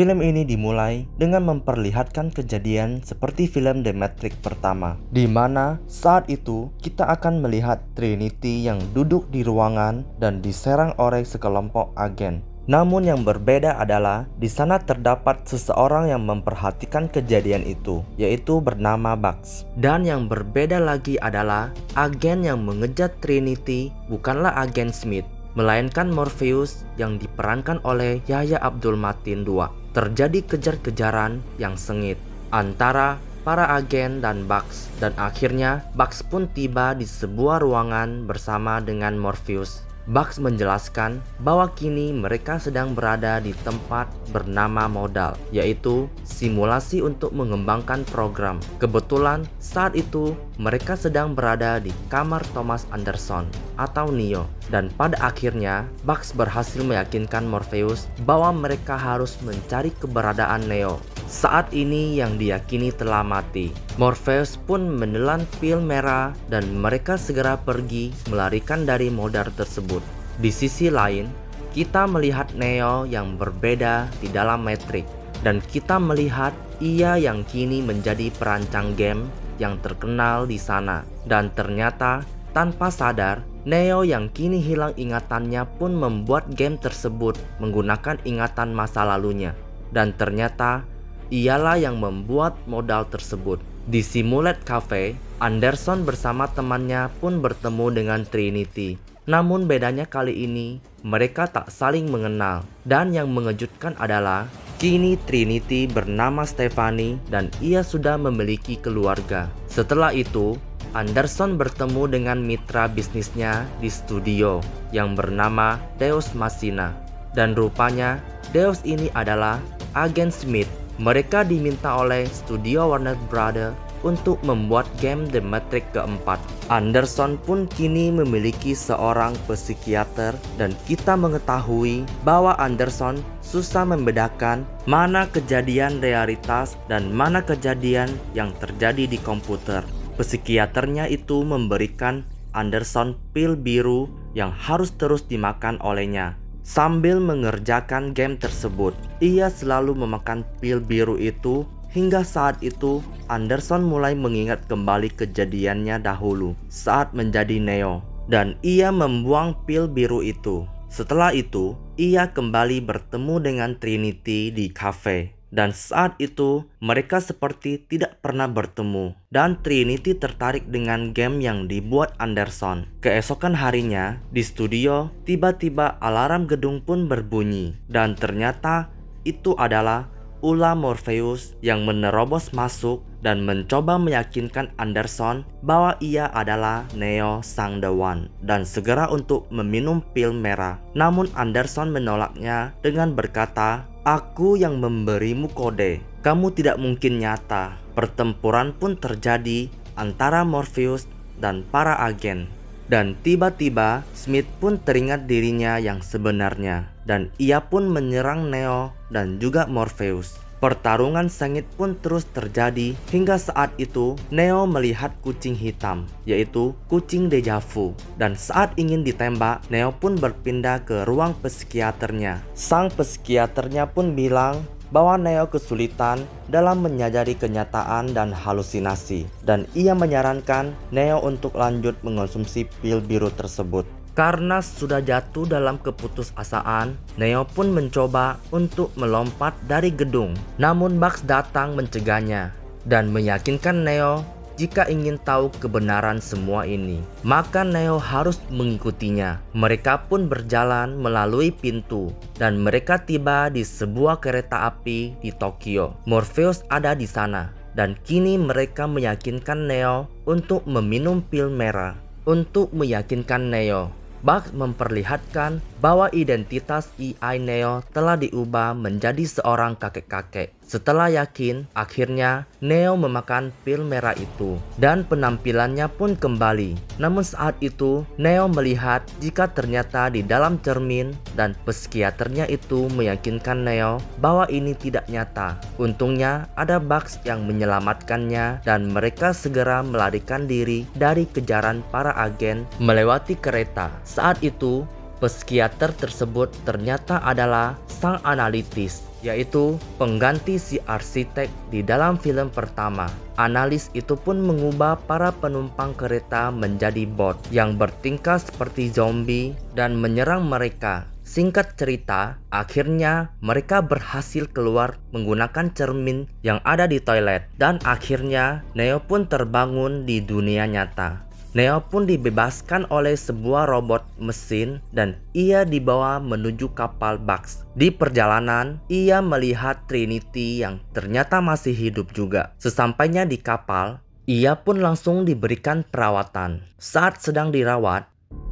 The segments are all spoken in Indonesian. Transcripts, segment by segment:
Film ini dimulai dengan memperlihatkan kejadian seperti film The Matrix pertama, di mana saat itu kita akan melihat Trinity yang duduk di ruangan dan diserang oleh sekelompok agen. Namun yang berbeda adalah di sana terdapat seseorang yang memperhatikan kejadian itu, yaitu bernama Bugs. Dan yang berbeda lagi adalah agen yang mengejar Trinity bukanlah agen Smith, melainkan Morpheus yang diperankan oleh Yahya Abdul Mateen II. Terjadi kejar-kejaran yang sengit antara para agen dan Bugs, dan akhirnya Bugs pun tiba di sebuah ruangan bersama dengan Morpheus. Bugs menjelaskan bahwa kini mereka sedang berada di tempat bernama modal, yaitu simulasi untuk mengembangkan program. Kebetulan saat itu mereka sedang berada di kamar Thomas Anderson atau Neo, dan pada akhirnya Bugs berhasil meyakinkan Morpheus bahwa mereka harus mencari keberadaan Neo saat ini yang diyakini telah mati. Morpheus pun menelan pil merah dan mereka segera pergi melarikan dari modal tersebut. Di sisi lain, kita melihat Neo yang berbeda di dalam Matrix, dan kita melihat ia yang kini menjadi perancang game yang terkenal di sana. Dan ternyata tanpa sadar, Neo yang kini hilang ingatannya pun membuat game tersebut menggunakan ingatan masa lalunya. Dan ternyata ialah yang membuat modal tersebut. Di Simulate Cafe, Anderson bersama temannya pun bertemu dengan Trinity. Namun bedanya kali ini, mereka tak saling mengenal. Dan yang mengejutkan adalah, kini Trinity bernama Stephanie dan ia sudah memiliki keluarga. Setelah itu, Anderson bertemu dengan mitra bisnisnya di studio yang bernama Deus Machina. Dan rupanya, Deus ini adalah agen Smith. Mereka diminta oleh studio Warner Brothers untuk membuat game The Matrix keempat. Anderson pun kini memiliki seorang psikiater dan kita mengetahui bahwa Anderson susah membedakan mana kejadian realitas dan mana kejadian yang terjadi di komputer. Psikiaternya itu memberikan Anderson pil biru yang harus terus dimakan olehnya. Sambil mengerjakan game tersebut, ia selalu memakan pil biru itu hingga saat itu Anderson mulai mengingat kembali kejadiannya dahulu saat menjadi Neo, dan ia membuang pil biru itu. Setelah itu, ia kembali bertemu dengan Trinity di kafe. Dan saat itu mereka seperti tidak pernah bertemu, dan Trinity tertarik dengan game yang dibuat Anderson. Keesokan harinya di studio, tiba-tiba alarm gedung pun berbunyi, dan ternyata itu adalah ulah Morpheus yang menerobos masuk dan mencoba meyakinkan Anderson bahwa ia adalah Neo Sang Dewan dan segera untuk meminum pil merah. Namun Anderson menolaknya dengan berkata, "Aku yang memberimu kode, kamu tidak mungkin nyata." Pertempuran pun terjadi antara Morpheus dan para agen. Dan tiba-tiba Smith pun teringat dirinya yang sebenarnya, dan ia pun menyerang Neo dan juga Morpheus. Pertarungan sengit pun terus terjadi hingga saat itu Neo melihat kucing hitam, yaitu kucing deja vu. Dan saat ingin ditembak, Neo pun berpindah ke ruang psikiaternya. Sang psikiaternya pun bilang bahwa Neo kesulitan dalam menyadari kenyataan dan halusinasi, dan ia menyarankan Neo untuk lanjut mengonsumsi pil biru tersebut. Karena sudah jatuh dalam keputusasaan, Neo pun mencoba untuk melompat dari gedung. Namun Bugs datang mencegahnya dan meyakinkan Neo jika ingin tahu kebenaran semua ini, maka Neo harus mengikutinya. Mereka pun berjalan melalui pintu dan mereka tiba di sebuah kereta api di Tokyo. Morpheus ada di sana dan kini mereka meyakinkan Neo untuk meminum pil merah. Untuk meyakinkan Neo, Bugs memperlihatkan bahwa identitas AI Neo telah diubah menjadi seorang kakek-kakek. Setelah yakin, akhirnya Neo memakan pil merah itu dan penampilannya pun kembali. Namun saat itu Neo melihat jika ternyata di dalam cermin dan psikiaternya itu meyakinkan Neo bahwa ini tidak nyata. Untungnya ada Bugs yang menyelamatkannya dan mereka segera melarikan diri dari kejaran para agen melewati kereta. Saat itu psikiater tersebut ternyata adalah sang analitis yaitu pengganti si arsitek di dalam film pertama. Analis itu pun mengubah para penumpang kereta menjadi bot yang bertingkah seperti zombie dan menyerang mereka. Singkat cerita, akhirnya mereka berhasil keluar menggunakan cermin yang ada di toilet, dan akhirnya Neo pun terbangun di dunia nyata. Neo pun dibebaskan oleh sebuah robot mesin dan ia dibawa menuju kapal Bugs. Di perjalanan, ia melihat Trinity yang ternyata masih hidup juga. Sesampainya di kapal, ia pun langsung diberikan perawatan. Saat sedang dirawat,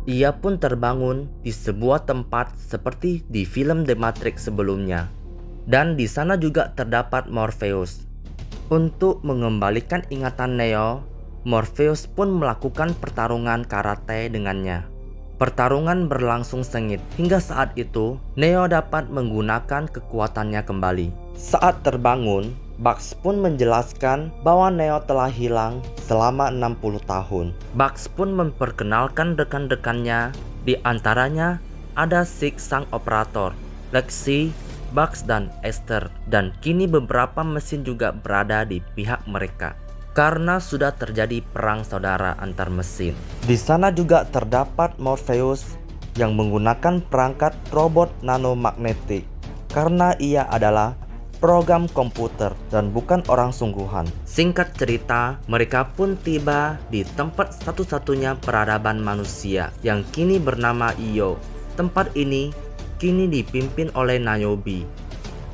ia pun terbangun di sebuah tempat seperti di film The Matrix sebelumnya. Dan di sana juga terdapat Morpheus. Untuk mengembalikan ingatan Neo, Morpheus pun melakukan pertarungan karate dengannya. Pertarungan berlangsung sengit hingga saat itu Neo dapat menggunakan kekuatannya kembali. Saat terbangun, Bugs pun menjelaskan bahwa Neo telah hilang selama 60 tahun. Bugs pun memperkenalkan rekan-rekannya, di antaranya ada Six sang operator, Lexi, Bugs dan Esther, dan kini beberapa mesin juga berada di pihak mereka. Karena sudah terjadi perang saudara antar mesin. Di sana juga terdapat Morpheus yang menggunakan perangkat robot nanomagnetik karena ia adalah program komputer dan bukan orang sungguhan. Singkat cerita, mereka pun tiba di tempat satu-satunya peradaban manusia yang kini bernama Io. Tempat ini kini dipimpin oleh Niobe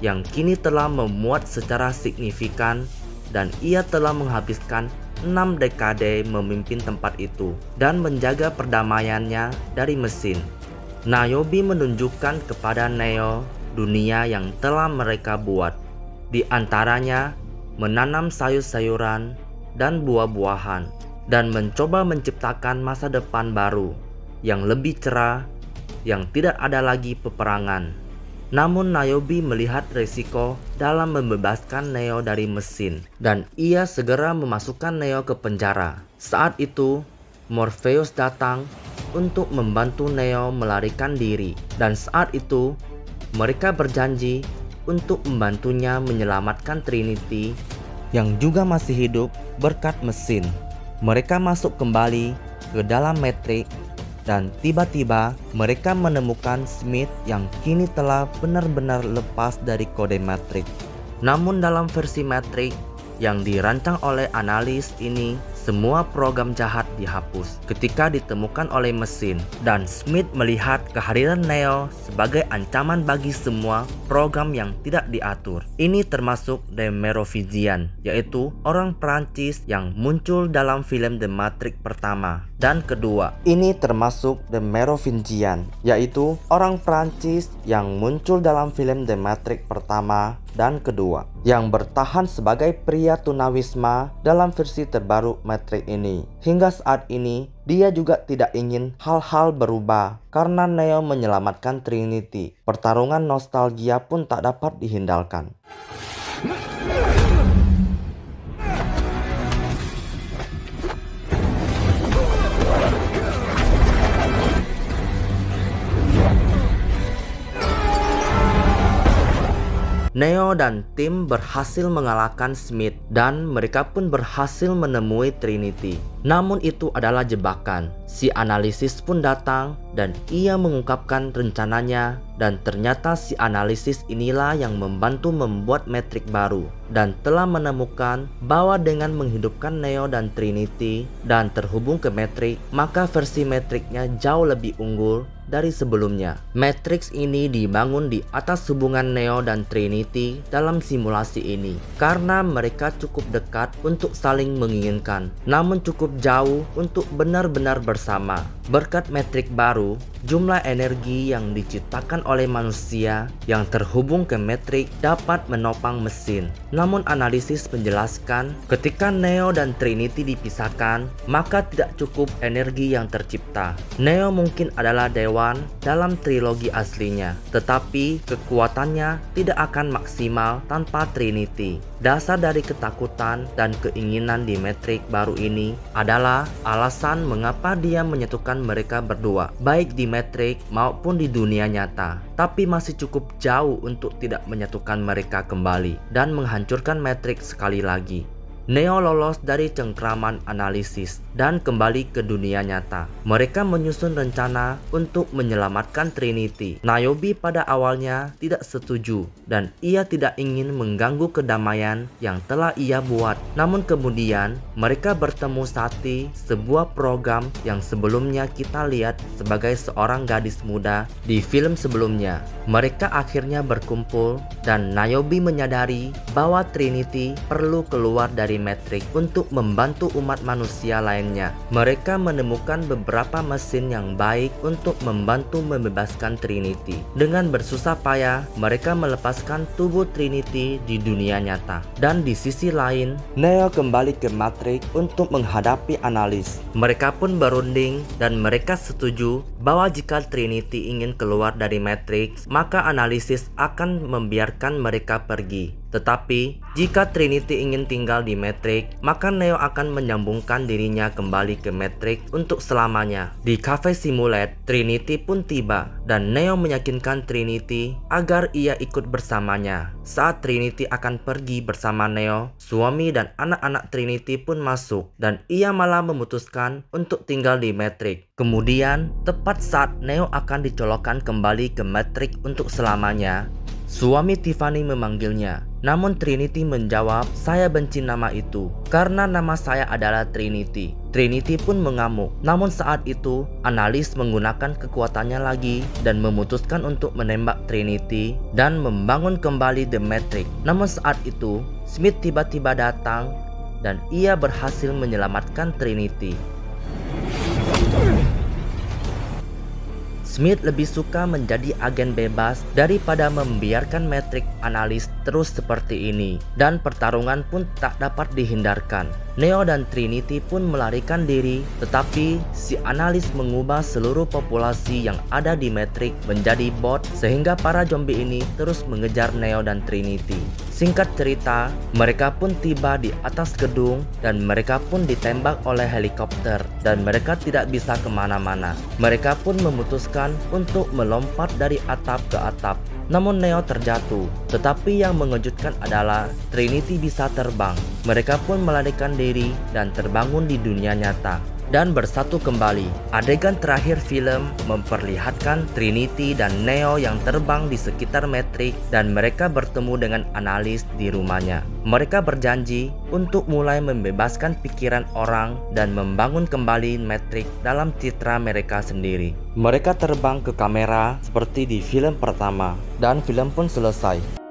yang kini telah memuat secara signifikan, dan ia telah menghabiskan 6 dekade memimpin tempat itu dan menjaga perdamaiannya dari mesin. Niobe menunjukkan kepada Neo dunia yang telah mereka buat. Di antaranya menanam sayur-sayuran dan buah-buahan dan mencoba menciptakan masa depan baru yang lebih cerah, yang tidak ada lagi peperangan. Namun Niobe melihat risiko dalam membebaskan Neo dari mesin dan ia segera memasukkan Neo ke penjara. Saat itu Morpheus datang untuk membantu Neo melarikan diri, dan saat itu mereka berjanji untuk membantunya menyelamatkan Trinity yang juga masih hidup berkat mesin. Mereka masuk kembali ke dalam Matrix dan tiba-tiba mereka menemukan Smith yang kini telah benar-benar lepas dari kode Matrix. Namun dalam versi Matrix yang dirancang oleh analis ini, semua program jahat dihapus ketika ditemukan oleh mesin, dan Smith melihat kehadiran Neo sebagai ancaman bagi semua program yang tidak diatur. Ini termasuk The Merovingian, yaitu orang Prancis yang muncul dalam film The Matrix pertama dan kedua. Ini termasuk The Merovingian, yaitu orang Prancis yang muncul dalam film The Matrix pertama dan kedua, yang bertahan sebagai pria tunawisma dalam versi terbaru Matrix ini. Hingga saat ini, dia juga tidak ingin hal-hal berubah karena Neo menyelamatkan Trinity. Pertarungan nostalgia pun tak dapat dihindarkan. Neo dan tim berhasil mengalahkan Smith dan mereka pun berhasil menemui Trinity. Namun itu adalah jebakan. Si analisis pun datang dan ia mengungkapkan rencananya, dan ternyata si analisis inilah yang membantu membuat Matrix baru dan telah menemukan bahwa dengan menghidupkan Neo dan Trinity dan terhubung ke Matrix, maka versi Matrixnya jauh lebih unggul dari sebelumnya. Matrix ini dibangun di atas hubungan Neo dan Trinity dalam simulasi ini karena mereka cukup dekat untuk saling menginginkan, namun cukup jauh untuk benar-benar bersama. Berkat Matrix baru, jumlah energi yang diciptakan oleh manusia yang terhubung ke Matrix dapat menopang mesin. Namun analisis menjelaskan ketika Neo dan Trinity dipisahkan, maka tidak cukup energi yang tercipta. Neo mungkin adalah dewan dalam trilogi aslinya, tetapi kekuatannya tidak akan maksimal tanpa Trinity. Dasar dari ketakutan dan keinginan di Matrix baru ini adalah alasan mengapa dia menyatukan mereka berdua, baik di Matrix maupun di dunia nyata. Tapi masih cukup jauh untuk tidak menyatukan mereka kembali dan menghancurkan Matrix sekali lagi. Neo lolos dari cengkraman analisis dan kembali ke dunia nyata. Mereka menyusun rencana untuk menyelamatkan Trinity. Niobe pada awalnya tidak setuju dan ia tidak ingin mengganggu kedamaian yang telah ia buat. Namun kemudian mereka bertemu Sati, sebuah program yang sebelumnya kita lihat sebagai seorang gadis muda di film sebelumnya. Mereka akhirnya berkumpul dan Niobe menyadari bahwa Trinity perlu keluar dari Matrix untuk membantu umat manusia lainnya. Mereka menemukan beberapa mesin yang baik untuk membantu membebaskan Trinity. Dengan bersusah payah, mereka melepaskan tubuh Trinity di dunia nyata. Dan di sisi lain, Neo kembali ke Matrix untuk menghadapi Analis. Mereka pun berunding dan mereka setuju bahwa jika Trinity ingin keluar dari Matrix, maka Analisis akan membiarkan mereka pergi. Tetapi, jika Trinity ingin tinggal di Matrix, maka Neo akan menyambungkan dirinya kembali ke Matrix untuk selamanya. Di Cafe Simulate, Trinity pun tiba, dan Neo meyakinkan Trinity agar ia ikut bersamanya. Saat Trinity akan pergi bersama Neo, suami dan anak-anak Trinity pun masuk, dan ia malah memutuskan untuk tinggal di Matrix. Kemudian, tepat saat Neo akan dicolokkan kembali ke Matrix untuk selamanya, suami Tiffany memanggilnya. Namun Trinity menjawab, "Saya benci nama itu, karena nama saya adalah Trinity." Trinity pun mengamuk. Namun saat itu, Analis menggunakan kekuatannya lagi dan memutuskan untuk menembak Trinity dan membangun kembali The Matrix. Namun saat itu, Smith tiba-tiba datang dan ia berhasil menyelamatkan Trinity. Smith lebih suka menjadi agen bebas daripada membiarkan Matrix Analis terus seperti ini, dan pertarungan pun tak dapat dihindarkan. Neo dan Trinity pun melarikan diri, tetapi si Analis mengubah seluruh populasi yang ada di Matrix menjadi bot sehingga para zombie ini terus mengejar Neo dan Trinity. Singkat cerita, mereka pun tiba di atas gedung dan mereka pun ditembak oleh helikopter dan mereka tidak bisa kemana-mana. Mereka pun memutuskan untuk melompat dari atap ke atap. Namun Neo terjatuh, tetapi yang mengejutkan adalah Trinity bisa terbang. Mereka pun melarikan diri dan terbangun di dunia nyata dan bersatu kembali. Adegan terakhir film memperlihatkan Trinity dan Neo yang terbang di sekitar Matrix dan mereka bertemu dengan Analis di rumahnya. Mereka berjanji untuk mulai membebaskan pikiran orang dan membangun kembali Matrix dalam citra mereka sendiri. Mereka terbang ke kamera seperti di film pertama dan film pun selesai.